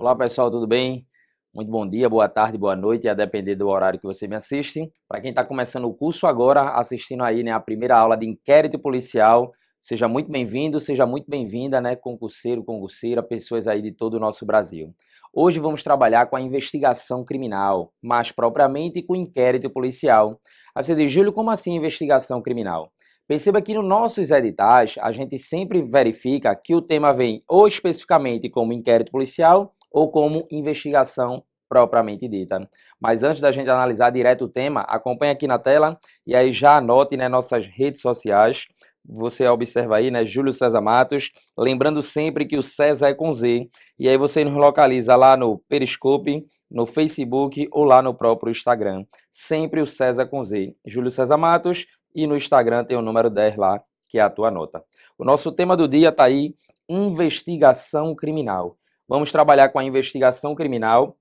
Olá pessoal, tudo bem? Muito bom dia, boa tarde, boa noite, a depender do horário que você me assiste. Para quem está começando o curso agora, assistindo aí, né, a primeira aula de inquérito policial, seja muito bem-vindo, seja muito bem-vinda, né, concurseiro, concurseira, pessoas aí de todo o nosso Brasil. Hoje vamos trabalhar com a investigação criminal, mais propriamente com o inquérito policial. Aí você diz, Júlio, como assim investigação criminal? Perceba que nos nossos editais, a gente sempre verifica que o tema vem ou especificamente como inquérito policial ou como investigação propriamente dita. Mas antes da gente analisar direto o tema, acompanhe aqui na tela e aí já anote, né, nossas redes sociais. Você observa aí, né, Júlio César Matos, lembrando sempre que o César é com Z, e aí você nos localiza lá no Periscope, no Facebook ou lá no próprio Instagram. Sempre o César com Z, Júlio César Matos, e no Instagram tem o número 10 lá, que é a tua nota. O nosso tema do dia está aí, investigação criminal. Vamos trabalhar com a investigação criminal.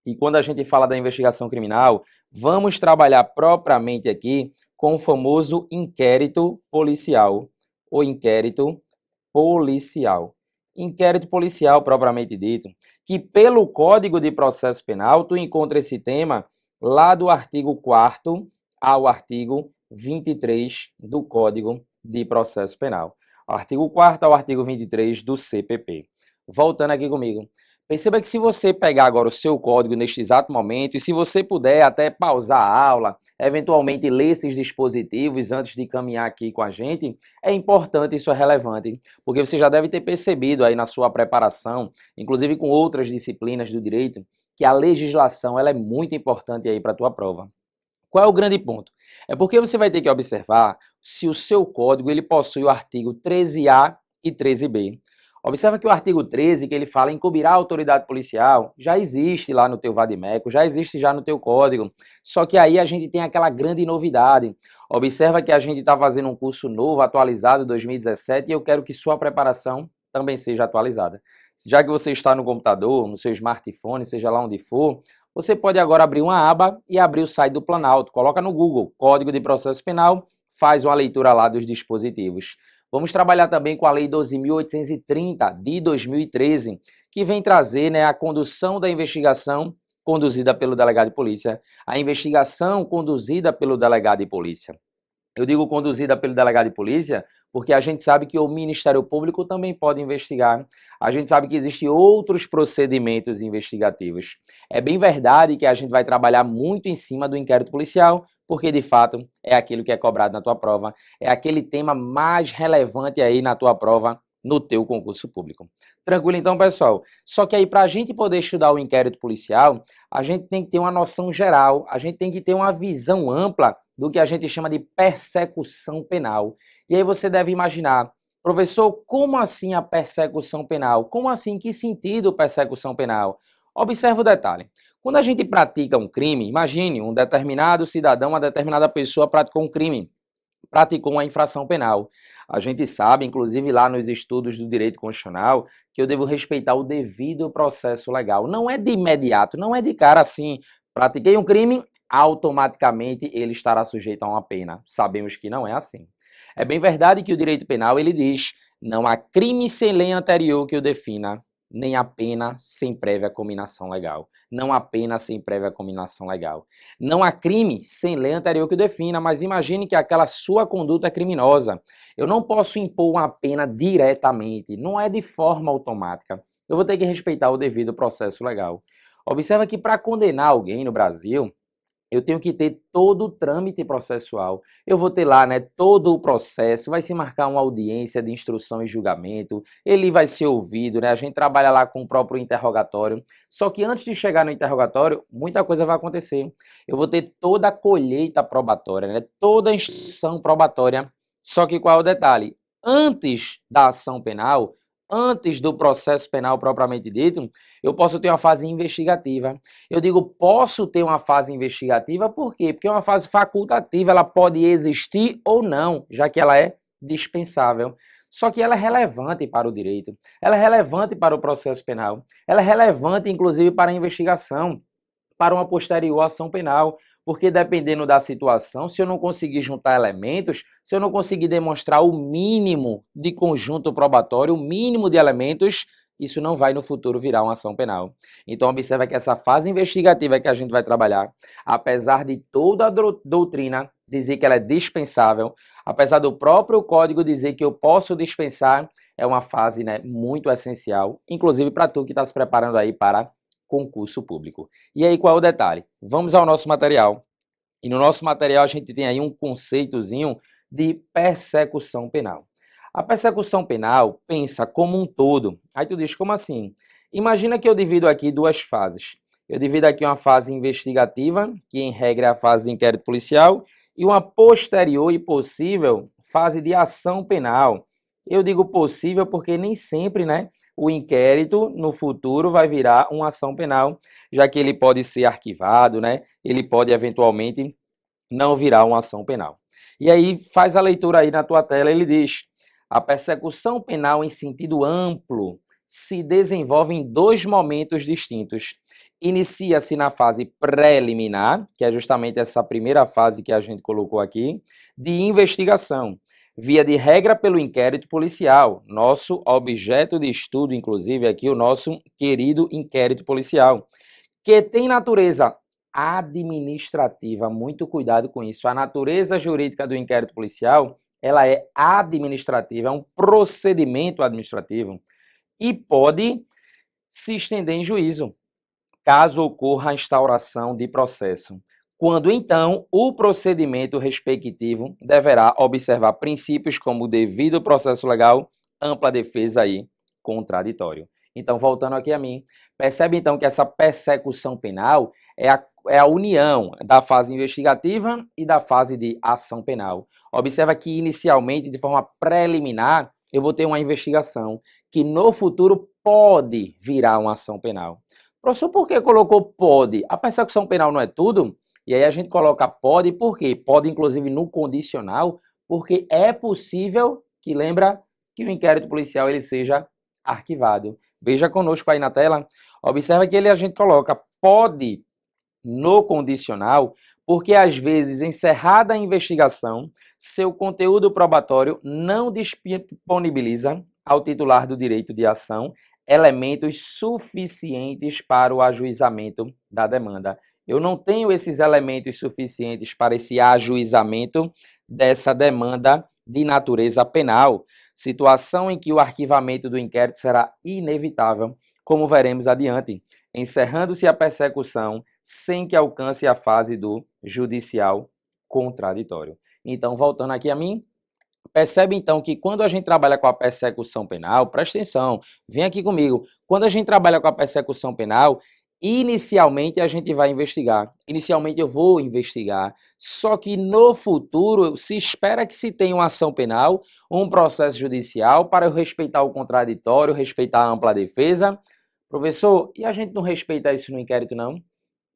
E quando a gente fala da investigação criminal, vamos trabalhar propriamente aqui com o famoso inquérito policial, ou inquérito policial. Inquérito policial, propriamente dito, que pelo Código de Processo Penal, tu encontra esse tema lá do artigo 4º ao artigo 23 do Código de Processo Penal. Artigo 4º ao artigo 23 do CPP. Voltando aqui comigo. Perceba que se você pegar agora o seu código neste exato momento, e se você puder até pausar a aula, eventualmente ler esses dispositivos antes de caminhar aqui com a gente, é importante, isso é relevante, porque você já deve ter percebido aí na sua preparação, inclusive com outras disciplinas do direito, que a legislação ela é muito importante aí para a tua prova. Qual é o grande ponto? É porque você vai ter que observar se o seu código ele possui o artigo 13A e 13B. Observa que o artigo 13, que ele fala em incumbirá a autoridade policial, já existe lá no teu vadimeco, já existe já no teu código. Só que aí a gente tem aquela grande novidade. Observa que a gente está fazendo um curso novo, atualizado, 2017, e eu quero que sua preparação também seja atualizada. Já que você está no computador, no seu smartphone, seja lá onde for, você pode agora abrir uma aba e abrir o site do Planalto. Coloca no Google, Código de Processo Penal, faz uma leitura lá dos dispositivos. Vamos trabalhar também com a Lei 12.830, de 2013, que vem trazer, né, a condução da investigação conduzida pelo delegado de polícia, a investigação conduzida pelo delegado de polícia. Eu digo conduzida pelo delegado de polícia porque a gente sabe que o Ministério Público também pode investigar. A gente sabe que existem outros procedimentos investigativos. É bem verdade que a gente vai trabalhar muito em cima do inquérito policial, porque de fato é aquilo que é cobrado na tua prova, é aquele tema mais relevante aí na tua prova, no teu concurso público. Tranquilo então, pessoal? Só que aí para a gente poder estudar o inquérito policial, a gente tem que ter uma noção geral, a gente tem que ter uma visão ampla do que a gente chama de persecução penal. E aí você deve imaginar, professor, como assim a persecução penal? Como assim? Em que sentido persecução penal? Observe o detalhe. Quando a gente pratica um crime, imagine um determinado cidadão, uma determinada pessoa praticou um crime, praticou uma infração penal. A gente sabe, inclusive lá nos estudos do direito constitucional, que eu devo respeitar o devido processo legal. Não é de imediato, não é de cara assim, pratiquei um crime, automaticamente ele estará sujeito a uma pena. Sabemos que não é assim. É bem verdade que o direito penal ele diz, não há crime sem lei anterior que o defina, nem a pena sem prévia cominação legal. Não há pena sem prévia cominação legal. Não há crime sem lei anterior que o defina, mas imagine que aquela sua conduta é criminosa. Eu não posso impor uma pena diretamente, não é de forma automática. Eu vou ter que respeitar o devido processo legal. Observa que para condenar alguém no Brasil, eu tenho que ter todo o trâmite processual. Eu vou ter lá, né, todo o processo, vai se marcar uma audiência de instrução e julgamento, ele vai ser ouvido, né? A gente trabalha lá com o próprio interrogatório. Só que antes de chegar no interrogatório, muita coisa vai acontecer. Eu vou ter toda a colheita probatória, né? Toda a instrução probatória. Só que qual é o detalhe? Antes da ação penal, antes do processo penal propriamente dito, eu posso ter uma fase investigativa. Eu digo posso ter uma fase investigativa, por quê? Porque é uma fase facultativa, ela pode existir ou não, já que ela é dispensável. Só que ela é relevante para o direito, ela é relevante para o processo penal, ela é relevante inclusive para a investigação, para uma posterior ação penal, porque dependendo da situação, se eu não conseguir juntar elementos, se eu não conseguir demonstrar o mínimo de conjunto probatório, o mínimo de elementos, isso não vai no futuro virar uma ação penal. Então observa que essa fase investigativa que a gente vai trabalhar, apesar de toda a doutrina dizer que ela é dispensável, apesar do próprio código dizer que eu posso dispensar, é uma fase, né, muito essencial, inclusive para tu que está se preparando aí para concurso público. E aí qual é o detalhe? Vamos ao nosso material. E no nosso material a gente tem aí um conceitozinho de persecução penal. A persecução penal pensa como um todo. Aí tu diz, como assim? Imagina que eu divido aqui duas fases. Eu divido aqui uma fase investigativa, que em regra é a fase de inquérito policial, e uma posterior e possível fase de ação penal. Eu digo possível porque nem sempre, né, o inquérito no futuro vai virar uma ação penal, já que ele pode ser arquivado, né? Ele pode eventualmente não virar uma ação penal. E aí faz a leitura aí na tua tela, ele diz: a persecução penal em sentido amplo se desenvolve em dois momentos distintos. Inicia-se na fase preliminar, que é justamente essa primeira fase que a gente colocou aqui, de investigação, via de regra pelo inquérito policial, nosso objeto de estudo, inclusive aqui, o nosso querido inquérito policial, que tem natureza administrativa, muito cuidado com isso. A natureza jurídica do inquérito policial, ela é administrativa, é um procedimento administrativo e pode se estender em juízo, caso ocorra a instauração de processo. Quando então o procedimento respectivo deverá observar princípios como devido processo legal, ampla defesa e contraditório. Então, voltando aqui a mim, percebe então que essa persecução penal é a união da fase investigativa e da fase de ação penal. Observa que inicialmente, de forma preliminar, eu vou ter uma investigação que no futuro pode virar uma ação penal. Professor, por que colocou pode? A persecução penal não é tudo? E aí a gente coloca pode, por quê? Pode, inclusive, no condicional, porque é possível que, lembra, que o inquérito policial ele seja arquivado. Veja conosco aí na tela, observa que a gente coloca pode no condicional, porque às vezes, encerrada a investigação, seu conteúdo probatório não disponibiliza ao titular do direito de ação elementos suficientes para o ajuizamento da demanda. Eu não tenho esses elementos suficientes para esse ajuizamento dessa demanda de natureza penal, situação em que o arquivamento do inquérito será inevitável, como veremos adiante, encerrando-se a persecução sem que alcance a fase do judicial contraditório. Então, voltando aqui a mim, percebe então que quando a gente trabalha com a persecução penal, presta atenção, vem aqui comigo, quando a gente trabalha com a persecução penal, inicialmente a gente vai investigar, inicialmente eu vou investigar, só que no futuro se espera que se tenha uma ação penal, um processo judicial para eu respeitar o contraditório, respeitar a ampla defesa. Professor, e a gente não respeita isso no inquérito não?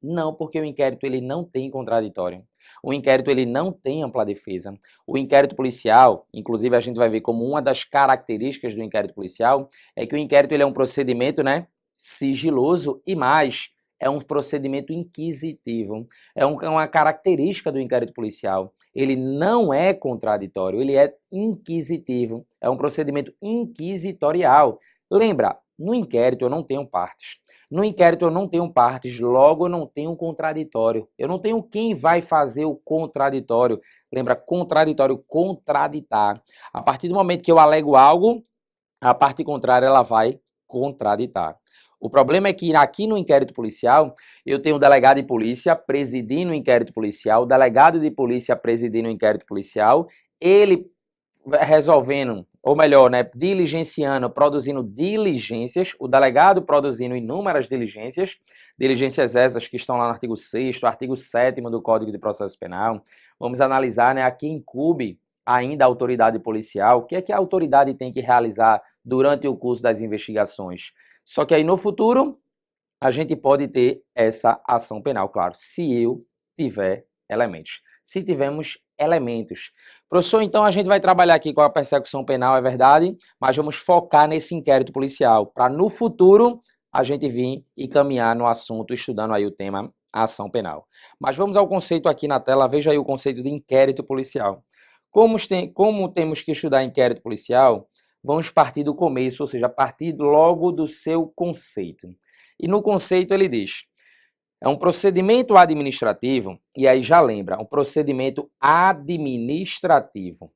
Não, porque o inquérito ele não tem contraditório. O inquérito ele não tem ampla defesa. O inquérito policial, inclusive a gente vai ver como uma das características do inquérito policial, é que o inquérito ele é um procedimento, né, sigiloso e mais, é um procedimento inquisitivo. É uma característica do inquérito policial. Ele não é contraditório, ele é inquisitivo. É um procedimento inquisitorial. Lembra, no inquérito eu não tenho partes. No inquérito eu não tenho partes, logo eu não tenho contraditório. Eu não tenho quem vai fazer o contraditório. Lembra, contraditório, contraditar. A partir do momento que eu alego algo, a parte contrária ela vai contraditar. O problema é que aqui no inquérito policial, eu tenho o delegado de polícia presidindo o inquérito policial, o delegado de polícia presidindo o inquérito policial, ele resolvendo, ou melhor, né, diligenciando, produzindo diligências, o delegado produzindo inúmeras diligências, diligências essas que estão lá no artigo 6º, artigo 7º do Código de Processo Penal. Vamos analisar, né, a quem incumbe ainda a autoridade policial, o que é que a autoridade tem que realizar durante o curso das investigações. Só que aí no futuro, a gente pode ter essa ação penal, claro, se eu tiver elementos. Se tivermos elementos. Professor, então a gente vai trabalhar aqui com a persecução penal, é verdade, mas vamos focar nesse inquérito policial, para no futuro a gente vir e caminhar no assunto, estudando aí o tema ação penal. Mas vamos ao conceito aqui na tela, veja aí o conceito de inquérito policial. Como temos que estudar inquérito policial, vamos partir do começo, ou seja, partir logo do seu conceito. E no conceito ele diz, é um procedimento administrativo, e aí já lembra, um procedimento administrativo,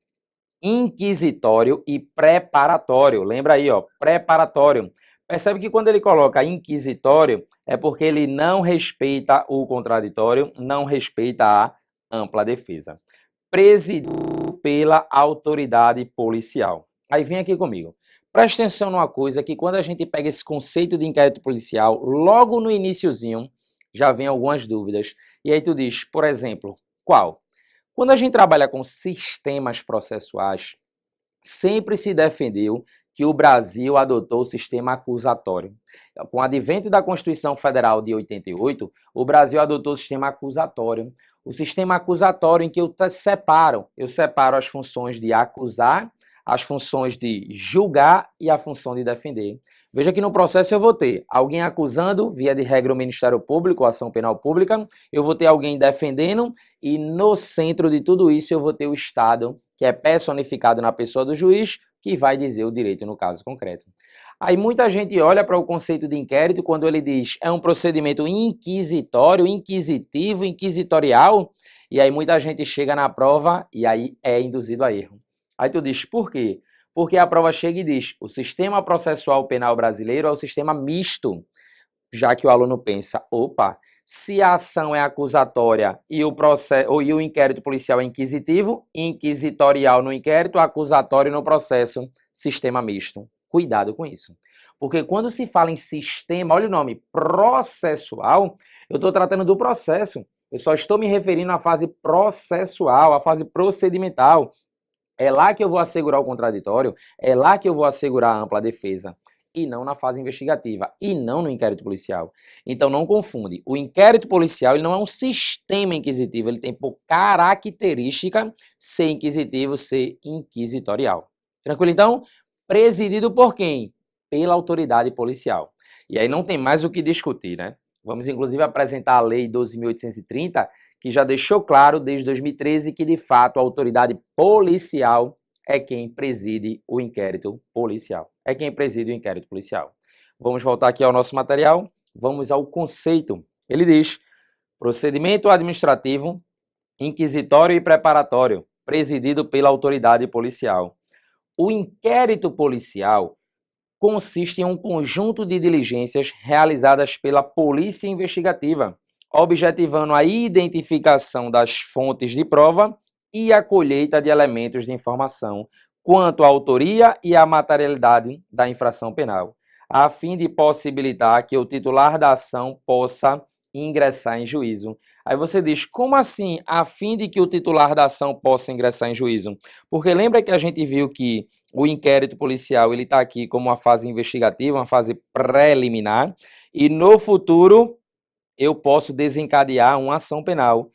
inquisitório e preparatório. Lembra aí, ó, preparatório. Percebe que quando ele coloca inquisitório, é porque ele não respeita o contraditório, não respeita a ampla defesa. Presidido pela autoridade policial. Aí vem aqui comigo. Presta atenção numa coisa que quando a gente pega esse conceito de inquérito policial, logo no iniciozinho, já vem algumas dúvidas. E aí tu diz, por exemplo, qual? Quando a gente trabalha com sistemas processuais, sempre se defendeu que o Brasil adotou o sistema acusatório. Com o advento da Constituição Federal de 88, o Brasil adotou o sistema acusatório. O sistema acusatório em que eu separo as funções de acusar, as funções de julgar e a função de defender. Veja que no processo eu vou ter alguém acusando, via de regra o Ministério Público, ação penal pública, eu vou ter alguém defendendo e no centro de tudo isso eu vou ter o Estado, que é personificado na pessoa do juiz, que vai dizer o direito no caso concreto. Aí muita gente olha para o conceito de inquérito quando ele diz é um procedimento inquisitório, inquisitivo, inquisitorial, e aí muita gente chega na prova e aí é induzido a erro. Aí tu diz, por quê? Porque a prova chega e diz, o sistema processual penal brasileiro é o sistema misto, já que o aluno pensa, opa, se a ação é acusatória e o inquérito policial é inquisitivo, inquisitorial no inquérito, acusatório no processo, sistema misto. Cuidado com isso. Porque quando se fala em sistema, olha o nome, processual, eu estou tratando do processo. Eu só estou me referindo à fase processual, à fase procedimental. É lá que eu vou assegurar o contraditório, é lá que eu vou assegurar a ampla defesa, e não na fase investigativa, e não no inquérito policial. Então não confunde, o inquérito policial ele não é um sistema inquisitivo, ele tem por característica ser inquisitivo, ser inquisitorial. Tranquilo então? Presidido por quem? Pela autoridade policial. E aí não tem mais o que discutir, né? Vamos inclusive apresentar a Lei 12.830, que já deixou claro desde 2013 que, de fato, a autoridade policial é quem preside o inquérito policial. É quem preside o inquérito policial. Vamos voltar aqui ao nosso material, vamos ao conceito. Ele diz, procedimento administrativo, inquisitório e preparatório, presidido pela autoridade policial. O inquérito policial consiste em um conjunto de diligências realizadas pela polícia investigativa, objetivando a identificação das fontes de prova e a colheita de elementos de informação quanto à autoria e à materialidade da infração penal, a fim de possibilitar que o titular da ação possa ingressar em juízo. Aí você diz, como assim, a fim de que o titular da ação possa ingressar em juízo? Porque lembra que a gente viu que o inquérito policial ele está aqui como uma fase investigativa, uma fase preliminar, e no futuro eu posso desencadear uma ação penal,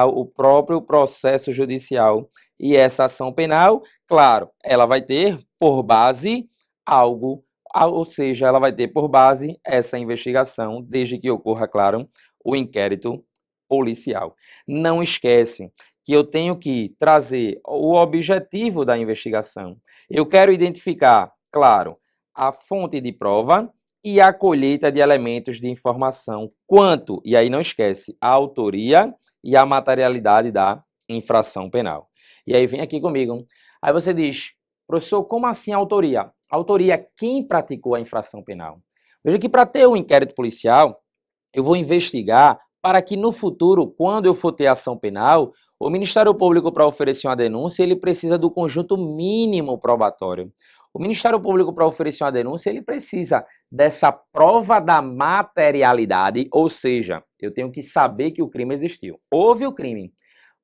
o próprio processo judicial. E essa ação penal, claro, ela vai ter por base algo, ou seja, ela vai ter por base essa investigação, desde que ocorra, claro, o inquérito policial. Não esquece que eu tenho que trazer o objetivo da investigação. Eu quero identificar, claro, a fonte de prova e a colheita de elementos de informação quanto, e aí não esquece, a autoria e a materialidade da infração penal. E aí vem aqui comigo. Aí você diz, professor, como assim autoria? Autoria é quem praticou a infração penal. Veja que para ter um inquérito policial, eu vou investigar para que no futuro, quando eu for ter ação penal, o Ministério Público, para oferecer uma denúncia, ele precisa do conjunto mínimo probatório. O Ministério Público, para oferecer uma denúncia, ele precisa dessa prova da materialidade, ou seja, eu tenho que saber que o crime existiu. Houve o crime,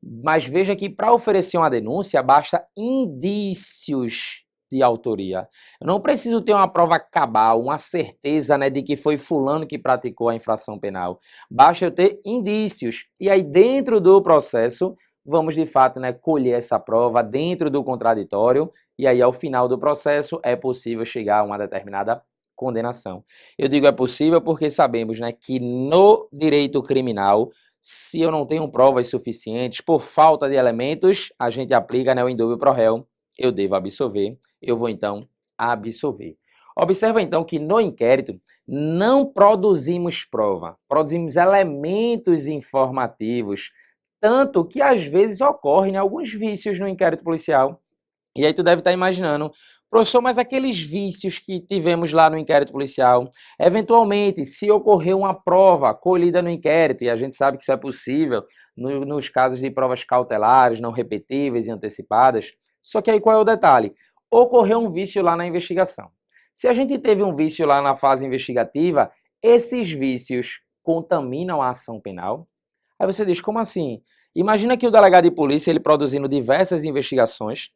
mas veja que para oferecer uma denúncia, basta indícios de autoria. Eu não preciso ter uma prova cabal, uma certeza, né, de que foi fulano que praticou a infração penal. Basta eu ter indícios. E aí, dentro do processo, vamos de fato, né, colher essa prova dentro do contraditório. E aí, ao final do processo, é possível chegar a uma determinada condenação. Eu digo é possível porque sabemos, né, que no direito criminal, se eu não tenho provas suficientes, por falta de elementos, a gente aplica, né, o indúbio pro réu eu devo absolver, eu vou então absolver. Observa então que no inquérito não produzimos prova, produzimos elementos informativos, tanto que às vezes ocorrem alguns vícios no inquérito policial. E aí tu deve estar imaginando, professor, mas aqueles vícios que tivemos lá no inquérito policial, eventualmente, se ocorrer uma prova colhida no inquérito, e a gente sabe que isso é possível nos casos de provas cautelares, não repetíveis e antecipadas, só que aí qual é o detalhe? Ocorreu um vício lá na investigação. Se a gente teve um vício lá na fase investigativa, esses vícios contaminam a ação penal? Aí você diz, como assim? Imagina que o delegado de polícia, ele produzindo diversas investigações,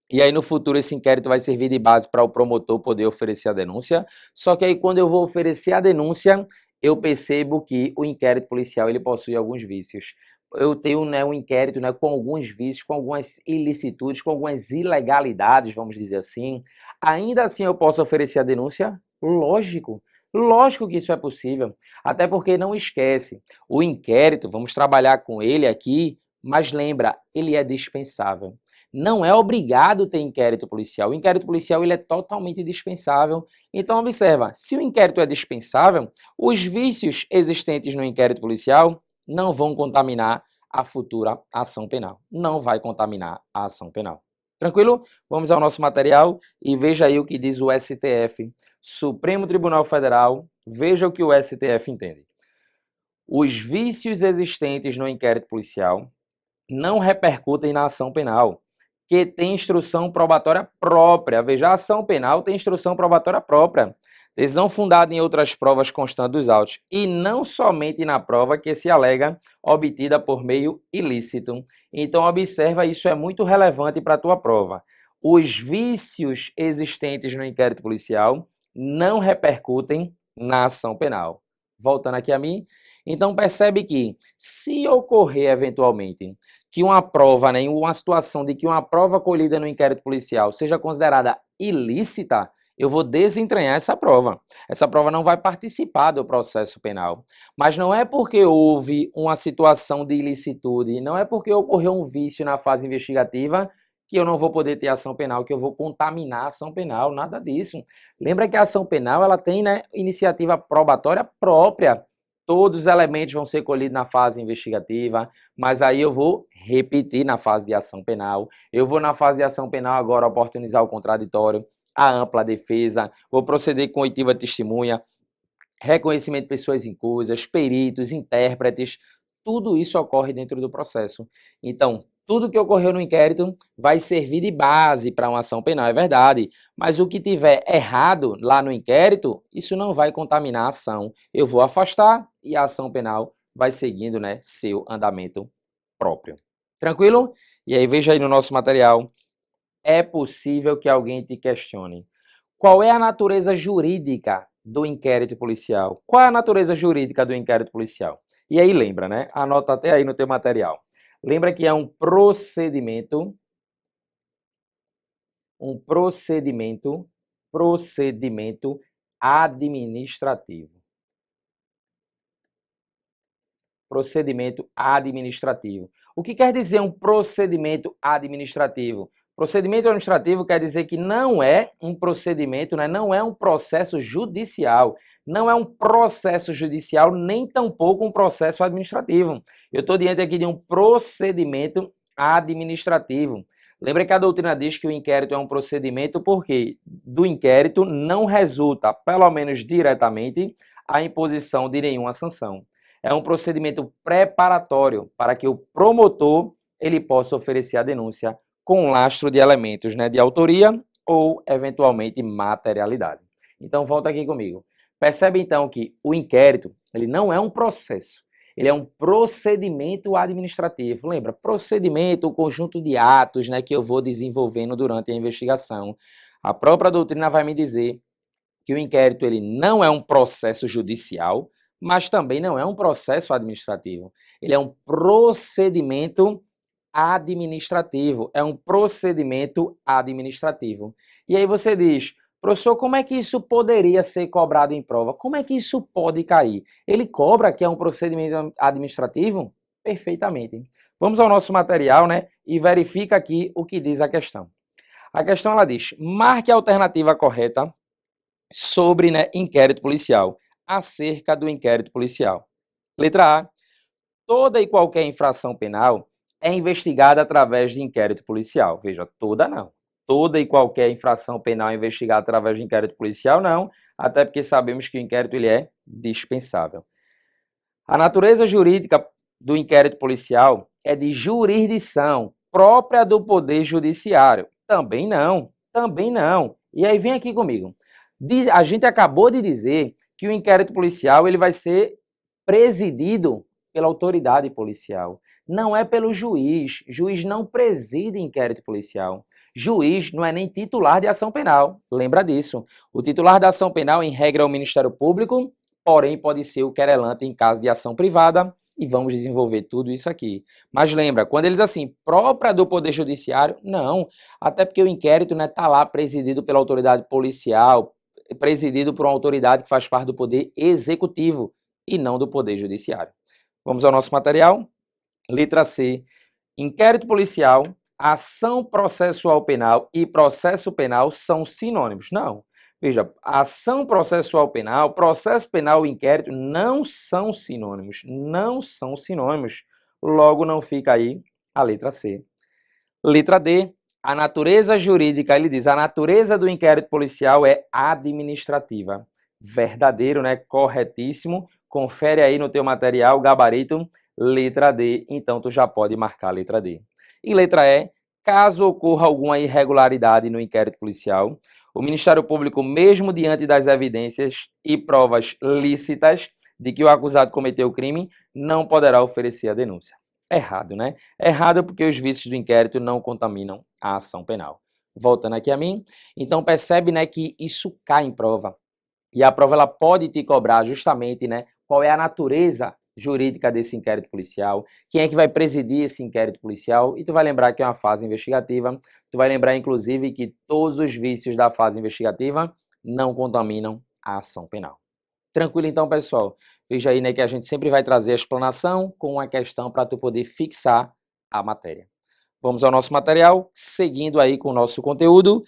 e aí no futuro esse inquérito vai servir de base para o promotor poder oferecer a denúncia. Só que aí quando eu vou oferecer a denúncia, eu percebo que o inquérito policial ele possui alguns vícios. Eu tenho, né, um inquérito, né, com alguns vícios, com algumas ilicitudes, com algumas ilegalidades, vamos dizer assim. Ainda assim eu posso oferecer a denúncia? Lógico. Lógico que isso é possível. Até porque não esquece, o inquérito, vamos trabalhar com ele aqui, mas lembra, ele é dispensável. Não é obrigado ter inquérito policial. O inquérito policial ele é totalmente dispensável. Então, observa, se o inquérito é dispensável, os vícios existentes no inquérito policial não vão contaminar a futura ação penal. Não vai contaminar a ação penal. Tranquilo? Vamos ao nosso material e veja aí o que diz o STF, Supremo Tribunal Federal. Veja o que o STF entende. Os vícios existentes no inquérito policial não repercutem na ação penal, que tem instrução probatória própria. Veja, a ação penal tem instrução probatória própria. Decisão fundada em outras provas constantes dos autos, e não somente na prova que se alega obtida por meio ilícito. Então, observa, isso é muito relevante para a tua prova. Os vícios existentes no inquérito policial não repercutem na ação penal. Voltando aqui a mim, então percebe que, se ocorrer eventualmente que uma prova, né, em uma situação de que uma prova colhida no inquérito policial seja considerada ilícita, eu vou desentranhar essa prova. Essa prova não vai participar do processo penal. Mas não é porque houve uma situação de ilicitude, não é porque ocorreu um vício na fase investigativa que eu não vou poder ter ação penal, que eu vou contaminar a ação penal, nada disso. Lembra que a ação penal ela tem, né, iniciativa probatória própria. Todos os elementos vão ser colhidos na fase investigativa, mas aí eu vou repetir na fase de ação penal. Eu vou na fase de ação penal agora oportunizar o contraditório, a ampla defesa, vou proceder com oitiva testemunha, reconhecimento de pessoas incusas, peritos, intérpretes, tudo isso ocorre dentro do processo. Então, tudo que ocorreu no inquérito vai servir de base para uma ação penal, é verdade. Mas o que tiver errado lá no inquérito, isso não vai contaminar a ação. Eu vou afastar e a ação penal vai seguindo, né, seu andamento próprio. Tranquilo? E aí veja aí no nosso material, é possível que alguém te questione. Qual é a natureza jurídica do inquérito policial? Qual é a natureza jurídica do inquérito policial? E aí lembra, né? Anota até aí no teu material. Lembra que é um procedimento administrativo. Procedimento administrativo. O que quer dizer um procedimento administrativo? Procedimento administrativo quer dizer que não é um procedimento, né? Não é um processo judicial. Não é um processo judicial, nem tampouco um processo administrativo. Eu estou diante aqui de um procedimento administrativo. Lembra que a doutrina diz que o inquérito é um procedimento porque do inquérito não resulta, pelo menos diretamente, a imposição de nenhuma sanção. É um procedimento preparatório para que o promotor ele possa oferecer a denúncia com lastro de elementos, né, de autoria ou, eventualmente, materialidade. Então, volta aqui comigo. Percebe, então, que o inquérito ele não é um processo, ele é um procedimento administrativo. Lembra? Procedimento, o conjunto de atos, né, que eu vou desenvolvendo durante a investigação. A própria doutrina vai me dizer que o inquérito ele não é um processo judicial, mas também não é um processo administrativo. Ele é um procedimento administrativo. É um procedimento administrativo. E aí você diz, professor, como é que isso poderia ser cobrado em prova? Como é que isso pode cair? Ele cobra que é um procedimento administrativo? Perfeitamente. Vamos ao nosso material, né? E verifica aqui o que diz a questão. A questão ela diz: marque a alternativa correta sobre, né, inquérito policial, acerca do inquérito policial. Letra A: toda e qualquer infração penal é investigada através de inquérito policial. Veja, toda não. Toda e qualquer infração penal é investigada através de inquérito policial, não, até porque sabemos que o inquérito ele é dispensável. A natureza jurídica do inquérito policial é de jurisdição própria do Poder Judiciário. Também não, também não. E aí vem aqui comigo. A gente acabou de dizer que o inquérito policial ele vai ser presidido pela autoridade policial. Não é pelo juiz. Juiz não preside inquérito policial. Juiz não é nem titular de ação penal. Lembra disso. O titular da ação penal, em regra, é o Ministério Público, porém pode ser o querelante em caso de ação privada, e vamos desenvolver tudo isso aqui. Mas lembra, quando eles assim, própria do Poder Judiciário, não, até porque o inquérito não está lá presidido pela autoridade policial, presidido por uma autoridade que faz parte do Poder Executivo e não do Poder Judiciário. Vamos ao nosso material? Letra C. Inquérito policial, ação processual penal e processo penal são sinônimos. Não. Veja, ação processual penal, processo penal e inquérito não são sinônimos. Não são sinônimos. Logo, não fica aí a letra C. Letra D. A natureza jurídica, ele diz, a natureza do inquérito policial é administrativa. Verdadeiro, né? Corretíssimo. Confere aí no teu material, gabarito, letra D. Então, tu já pode marcar a letra D. E letra E. Caso ocorra alguma irregularidade no inquérito policial, o Ministério Público, mesmo diante das evidências e provas lícitas de que o acusado cometeu o crime, não poderá oferecer a denúncia. Errado, né? Errado porque os vícios do inquérito não contaminam a ação penal. Voltando aqui a mim, então percebe, né, que isso cai em prova. E a prova ela pode te cobrar justamente, né, qual é a natureza jurídica desse inquérito policial, quem é que vai presidir esse inquérito policial, e tu vai lembrar que é uma fase investigativa, tu vai lembrar inclusive que todos os vícios da fase investigativa não contaminam a ação penal. Tranquilo então, pessoal? Veja aí, né, que a gente sempre vai trazer a explanação com uma questão para tu poder fixar a matéria. Vamos ao nosso material, seguindo aí com o nosso conteúdo,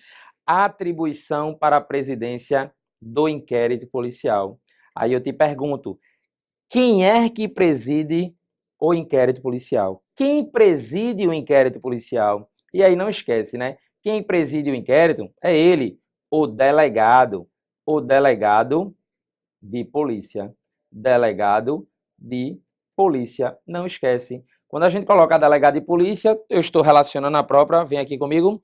atribuição para a presidência do inquérito policial. Aí eu te pergunto, quem é que preside o inquérito policial? Quem preside o inquérito policial? E aí não esquece, né? Quem preside o inquérito é ele, o delegado de polícia. Delegado de polícia. Não esquece. Quando a gente coloca delegado de polícia, eu estou relacionando a própria, vem aqui comigo,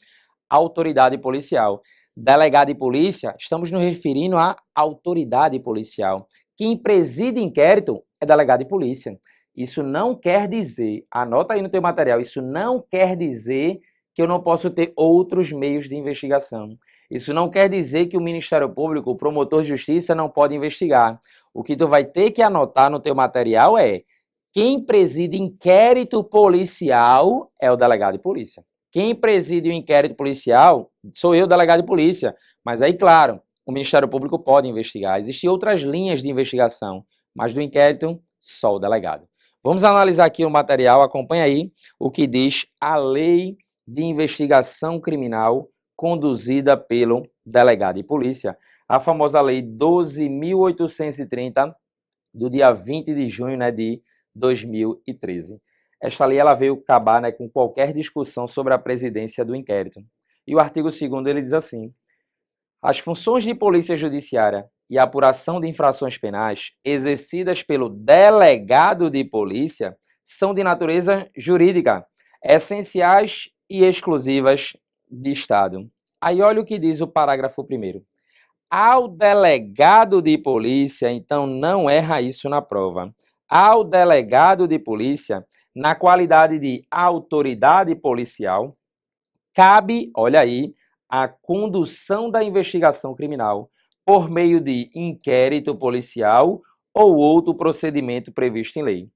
autoridade policial. Delegado de polícia, estamos nos referindo à autoridade policial. Quem preside inquérito é delegado de polícia. Isso não quer dizer, anota aí no teu material, isso não quer dizer que eu não posso ter outros meios de investigação. Isso não quer dizer que o Ministério Público, o promotor de justiça, não pode investigar. O que tu vai ter que anotar no teu material é quem preside inquérito policial é o delegado de polícia. Quem preside o inquérito policial sou eu, delegado de polícia. Mas aí, claro, o Ministério Público pode investigar. Existem outras linhas de investigação, mas do inquérito, só o delegado. Vamos analisar aqui o material, acompanha aí o que diz a Lei de Investigação Criminal conduzida pelo delegado de polícia, a famosa Lei 12.830, do dia 20 de junho, né, de 2013. Esta lei ela veio acabar, né, com qualquer discussão sobre a presidência do inquérito. E o artigo 2º ele diz assim: as funções de polícia judiciária e a apuração de infrações penais exercidas pelo delegado de polícia são de natureza jurídica, essenciais e exclusivas de Estado. Aí olha o que diz o parágrafo 1º. Ao delegado de polícia, então não erra isso na prova, ao delegado de polícia, na qualidade de autoridade policial, cabe, olha aí, a condução da investigação criminal por meio de inquérito policial ou outro procedimento previsto em lei,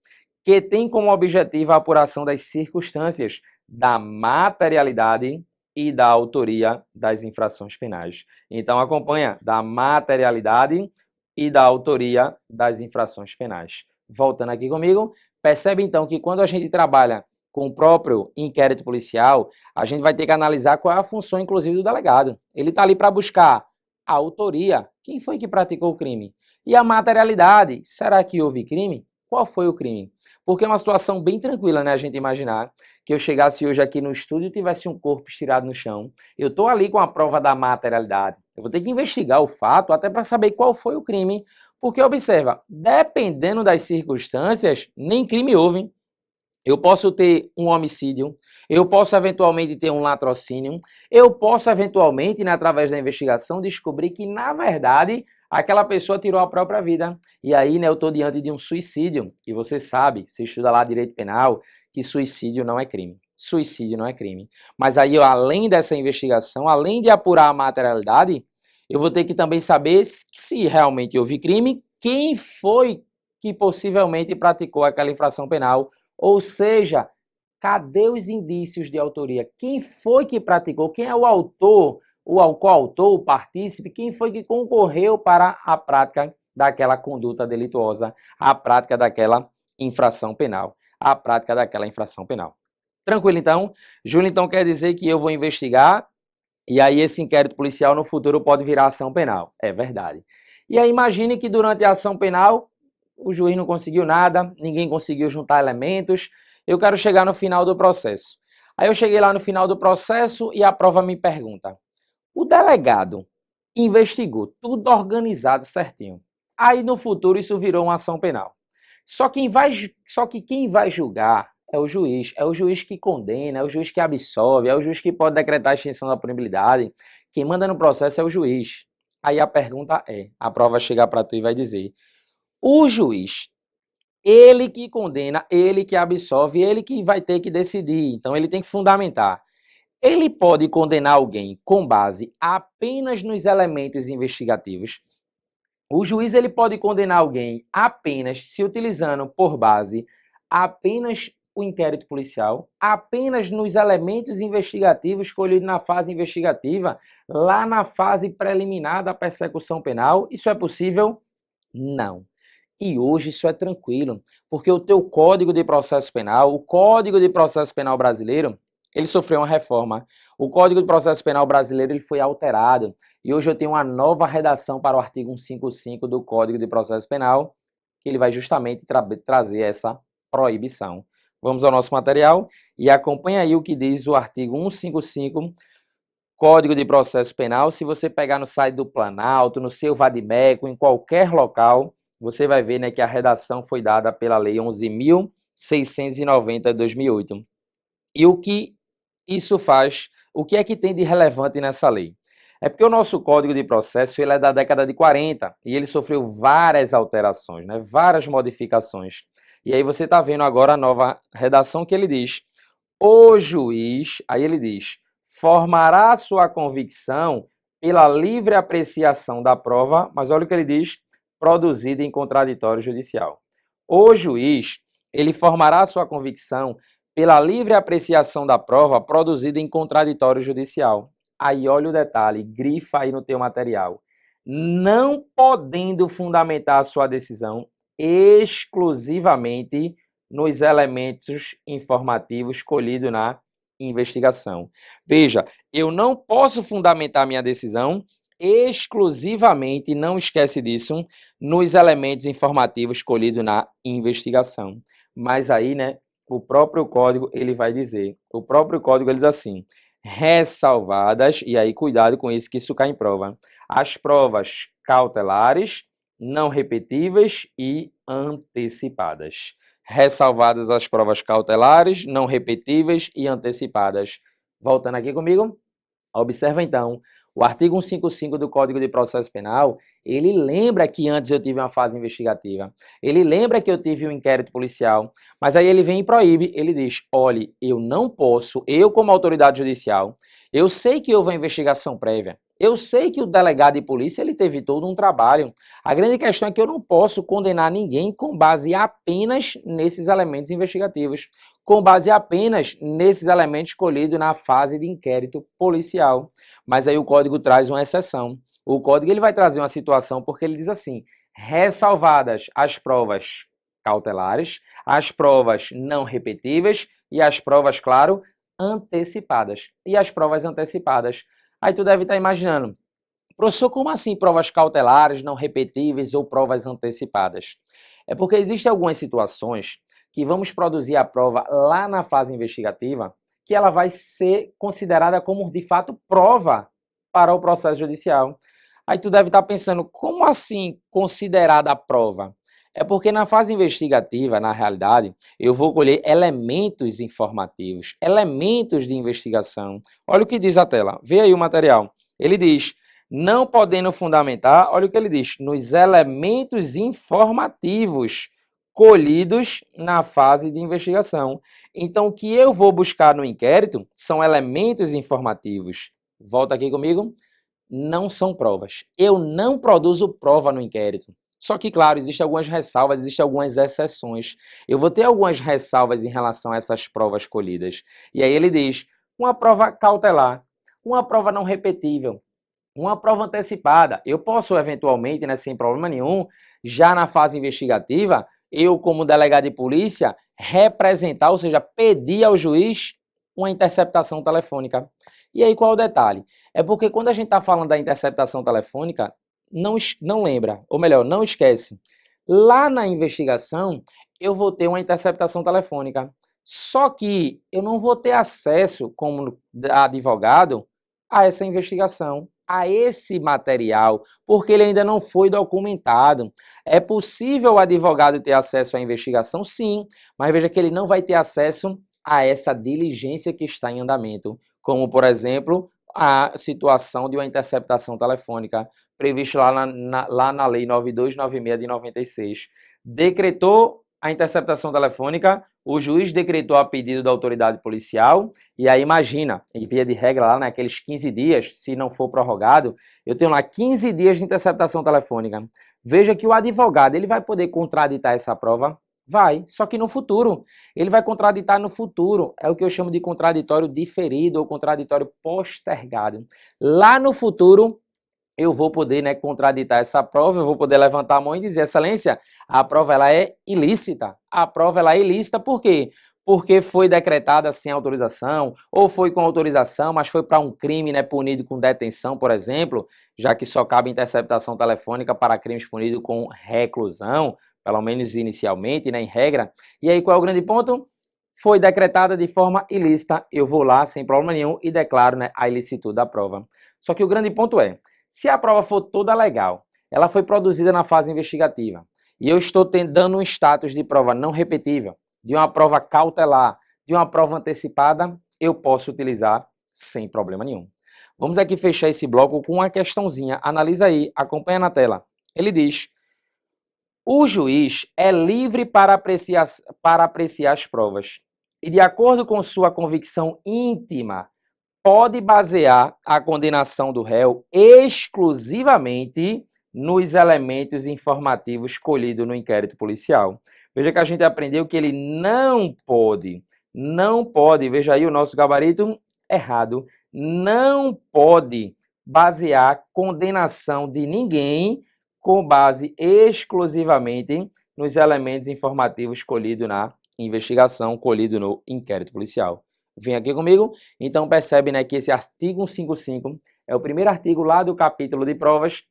que tem como objetivo a apuração das circunstâncias da materialidade e da autoria das infrações penais. Então acompanha, da materialidade e da autoria das infrações penais. Voltando aqui comigo, percebe então que quando a gente trabalha com o próprio inquérito policial, a gente vai ter que analisar qual é a função, inclusive, do delegado. Ele está ali para buscar a autoria, quem foi que praticou o crime? E a materialidade, será que houve crime? Qual foi o crime? Porque é uma situação bem tranquila, né, a gente imaginar que eu chegasse hoje aqui no estúdio e tivesse um corpo estirado no chão. Eu estou ali com a prova da materialidade. Eu vou ter que investigar o fato até para saber qual foi o crime. Porque, observa, dependendo das circunstâncias, nem crime houve. Eu posso ter um homicídio, eu posso eventualmente ter um latrocínio, eu posso eventualmente, né, através da investigação, descobrir que, na verdade, aquela pessoa tirou a própria vida. E aí, né, eu estou diante de um suicídio. E você sabe, você estuda lá direito penal, que suicídio não é crime. Suicídio não é crime. Mas aí, além dessa investigação, além de apurar a materialidade, eu vou ter que também saber se realmente houve crime, quem foi que possivelmente praticou aquela infração penal. Ou seja, cadê os indícios de autoria? Quem foi que praticou? Quem é o autor, o coautor, o partícipe? Quem foi que concorreu para a prática daquela conduta delituosa, a prática daquela infração penal? A prática daquela infração penal. Tranquilo, então? Júlio, então quer dizer que eu vou investigar e aí esse inquérito policial no futuro pode virar ação penal. É verdade. E aí imagine que durante a ação penal o juiz não conseguiu nada, ninguém conseguiu juntar elementos, eu quero chegar no final do processo. Aí eu cheguei lá no final do processo e a prova me pergunta, o delegado investigou tudo organizado certinho. Aí no futuro isso virou uma ação penal. Só que quem vai julgar é o juiz que condena, é o juiz que absolve, é o juiz que pode decretar a extinção da punibilidade. Quem manda no processo é o juiz. Aí a pergunta é, a prova vai chegar para tu e vai dizer, o juiz, ele que condena, ele que absolve, ele que vai ter que decidir. Então ele tem que fundamentar. Ele pode condenar alguém com base apenas nos elementos investigativos. O juiz ele pode condenar alguém apenas se utilizando por base apenas o inquérito policial, apenas nos elementos investigativos escolhidos na fase investigativa, lá na fase preliminar da persecução penal. Isso é possível? Não. E hoje isso é tranquilo, porque o teu Código de Processo Penal, o Código de Processo Penal brasileiro, ele sofreu uma reforma. O Código de Processo Penal brasileiro ele foi alterado. E hoje eu tenho uma nova redação para o artigo 155 do Código de Processo Penal, que ele vai justamente trazer essa proibição. Vamos ao nosso material e acompanha aí o que diz o artigo 155, Código de Processo Penal. Se você pegar no site do Planalto, no seu Vadimeco, em qualquer local, você vai ver, né, que a redação foi dada pela Lei 11.690 de 2008. E o que isso faz, o que é que tem de relevante nessa lei? É porque o nosso Código de Processo ele é da década de 40 e ele sofreu várias alterações, né, várias modificações. E aí você está vendo agora a nova redação que ele diz, o juiz, aí ele diz, formará sua convicção pela livre apreciação da prova, mas olha o que ele diz, produzida em contraditório judicial. O juiz, ele formará sua convicção pela livre apreciação da prova produzida em contraditório judicial. Aí olha o detalhe, grifa aí no teu material. Não podendo fundamentar a sua decisão exclusivamente nos elementos informativos escolhidos na investigação. Veja, eu não posso fundamentar minha decisão exclusivamente, não esquece disso, nos elementos informativos escolhidos na investigação. Mas aí, né, o próprio código ele vai dizer, o próprio código ele diz assim, ressalvadas, e aí cuidado com isso que isso cai em prova, as provas cautelares, não repetíveis e antecipadas. Ressalvadas as provas cautelares, não repetíveis e antecipadas. Voltando aqui comigo, observa então, o artigo 155 do Código de Processo Penal, ele lembra que antes eu tive uma fase investigativa, ele lembra que eu tive um inquérito policial, mas aí ele vem e proíbe, ele diz, olhe, eu não posso, eu como autoridade judicial, eu sei que houve uma investigação prévia, eu sei que o delegado de polícia ele teve todo um trabalho, a grande questão é que eu não posso condenar ninguém com base apenas nesses elementos investigativos, com base apenas nesses elementos escolhidos na fase de inquérito policial. Mas aí o código traz uma exceção. O código ele vai trazer uma situação porque ele diz assim, ressalvadas as provas cautelares, as provas não repetíveis e as provas, claro, antecipadas. E as provas antecipadas? Aí tu deve estar imaginando, professor, como assim provas cautelares, não repetíveis ou provas antecipadas? É porque existem algumas situações que vamos produzir a prova lá na fase investigativa, que ela vai ser considerada como, de fato, prova para o processo judicial. Aí tu deve estar pensando, como assim considerada a prova? É porque na fase investigativa, na realidade, eu vou colher elementos informativos, elementos de investigação. Olha o que diz a tela. Vê aí o material. Ele diz: não podendo fundamentar, olha o que ele diz, nos elementos informativos colhidos na fase de investigação. Então, o que eu vou buscar no inquérito são elementos informativos. Volta aqui comigo. Não são provas. Eu não produzo prova no inquérito. Só que, claro, existem algumas ressalvas, existem algumas exceções. Eu vou ter algumas ressalvas em relação a essas provas colhidas. E aí ele diz, uma prova cautelar, uma prova não repetível, uma prova antecipada. Eu posso, eventualmente, né, sem problema nenhum, já na fase investigativa, eu, como delegado de polícia, representar, ou seja, pedir ao juiz uma interceptação telefônica. E aí, qual é o detalhe? É porque quando a gente está falando da interceptação telefônica, não lembra, ou melhor, não esquece. Lá na investigação, eu vou ter uma interceptação telefônica. Só que eu não vou ter acesso, como advogado, a essa investigação, a esse material, porque ele ainda não foi documentado. É possível o advogado ter acesso à investigação? Sim, mas veja que ele não vai ter acesso a essa diligência que está em andamento, como, por exemplo, a situação de uma interceptação telefônica, previsto lá na Lei 9296 de 96. Decretou a interceptação telefônica, o juiz decretou a pedido da autoridade policial, e aí imagina, em via de regra lá naqueles 15 dias, se não for prorrogado, eu tenho lá 15 dias de interceptação telefônica. Veja que o advogado, ele vai poder contraditar essa prova? Vai, só que no futuro. Ele vai contraditar no futuro. É o que eu chamo de contraditório diferido ou contraditório postergado. Lá no futuro, eu vou poder, né, contraditar essa prova, eu vou poder levantar a mão e dizer, excelência, a prova ela é ilícita. A prova ela é ilícita por quê? Porque foi decretada sem autorização, ou foi com autorização, mas foi para um crime, né, punido com detenção, por exemplo, já que só cabe interceptação telefônica para crimes punidos com reclusão, pelo menos inicialmente, né, em regra. E aí qual é o grande ponto? Foi decretada de forma ilícita, eu vou lá sem problema nenhum e declaro, né, a ilicitude da prova. Só que o grande ponto é, se a prova for toda legal, ela foi produzida na fase investigativa, e eu estou dando um status de prova não repetível, de uma prova cautelar, de uma prova antecipada, eu posso utilizar sem problema nenhum. Vamos aqui fechar esse bloco com uma questãozinha. Analisa aí, acompanha na tela. Ele diz: o juiz é livre para apreciar as provas e, de acordo com sua convicção íntima, pode basear a condenação do réu exclusivamente nos elementos informativos colhidos no inquérito policial. Veja que a gente aprendeu que ele não pode, veja aí o nosso gabarito errado, não pode basear condenação de ninguém com base exclusivamente nos elementos informativos colhidos na investigação, colhido no inquérito policial. Vem aqui comigo? Então percebe, né, que esse artigo 155 é o primeiro artigo lá do capítulo de provas,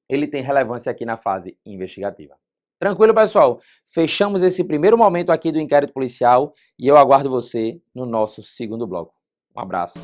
ele tem relevância aqui na fase investigativa. Tranquilo, pessoal? Fechamos esse primeiro momento aqui do inquérito policial e eu aguardo você no nosso segundo bloco. Um abraço.